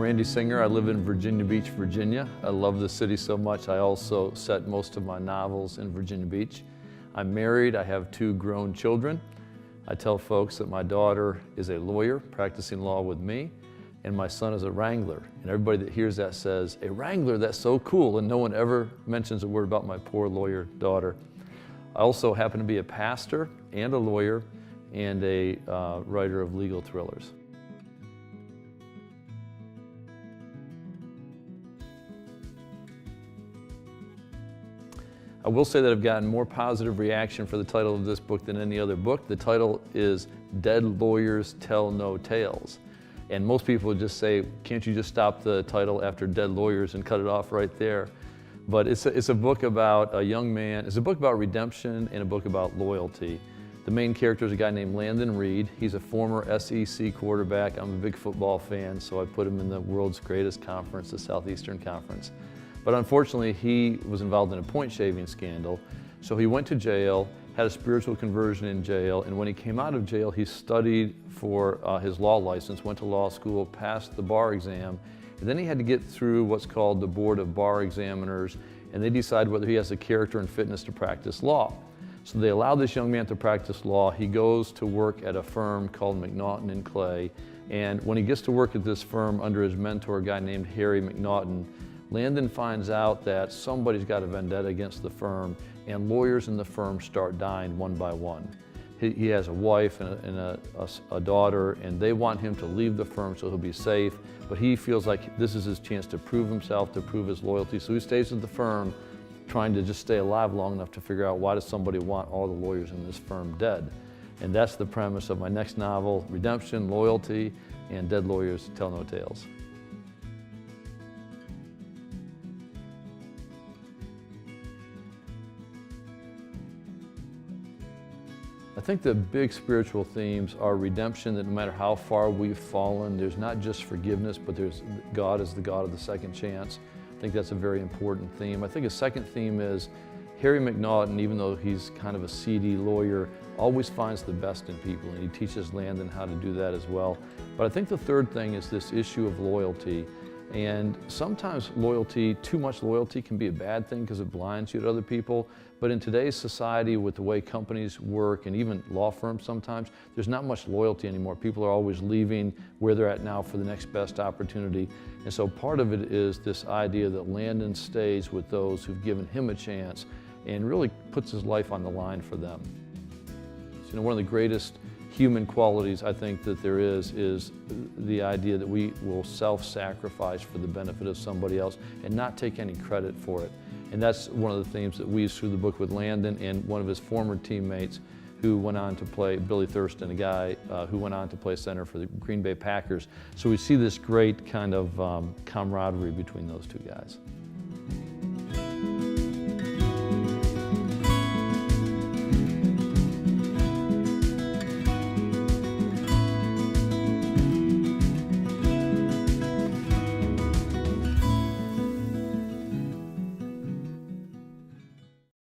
Randy Singer. I live in Virginia Beach, Virginia. I love the city so much. I also set most of my novels in Virginia Beach. I'm married. I have 2 grown children. I tell folks that my daughter is a lawyer practicing law with me, and my son is a wrangler. And everybody that hears that says, "A wrangler, that's so cool," and no one ever mentions a word about my poor lawyer daughter. I also happen to be a pastor and a lawyer and a writer of legal thrillers. I will say that I've gotten more positive reaction for the title of this book than any other book. The title is Dead Lawyers Tell No Tales. And most people would just say, can't you just stop the title after Dead Lawyers and cut it off right there? But it's a book about a young man. It's a book about redemption and a book about loyalty. The main character is a guy named Landon Reed. He's a former SEC quarterback. I'm a big football fan, so I put him in the world's greatest conference, the Southeastern Conference. But unfortunately, he was involved in a point-shaving scandal. So he went to jail, had a spiritual conversion in jail, and when he came out of jail, he studied for his law license, went to law school, passed the bar exam, and then he had to get through what's called the Board of Bar Examiners, and they decide whether he has the character and fitness to practice law. So they allow this young man to practice law. He goes to work at a firm called McNaughton Clay, and when he gets to work at this firm under his mentor, a guy named McNaughton, Landon finds out that somebody's got a vendetta against the firm, and lawyers in the firm start dying one by one. He has a wife and a daughter, and they want him to leave the firm so he'll be safe, but he feels like this is his chance to prove himself, to prove his loyalty, so he stays at the firm trying to just stay alive long enough to figure out why does somebody want all the lawyers in this firm dead. And that's the premise of my next novel, Redemption, Loyalty, and Dead Lawyers Tell No Tales. I think the big spiritual themes are redemption, that no matter how far we've fallen, there's not just forgiveness, but there's God is the God of the second chance. I think that's a very important theme. I think a second theme is McNaughton, even though he's kind of a seedy lawyer, always finds the best in people, and he teaches Landon how to do that as well. But I think the third thing is this issue of loyalty. And sometimes loyalty, too much loyalty, can be a bad thing because it blinds you to other people. But in today's society, with the way companies work and even law firms sometimes, there's not much loyalty anymore. People are always leaving where they're at now for the next best opportunity. And so part of it is this idea that Landon stays with those who've given him a chance and really puts his life on the line for them. So, one of the greatest human qualities I think that there is the idea that we will self-sacrifice for the benefit of somebody else and not take any credit for it. And that's one of the themes that weaves through the book with Landon and one of his former teammates who went on to play, Billy Thurston, a guy who went on to play center for the Green Bay Packers. So we see this great kind of camaraderie between those 2 guys.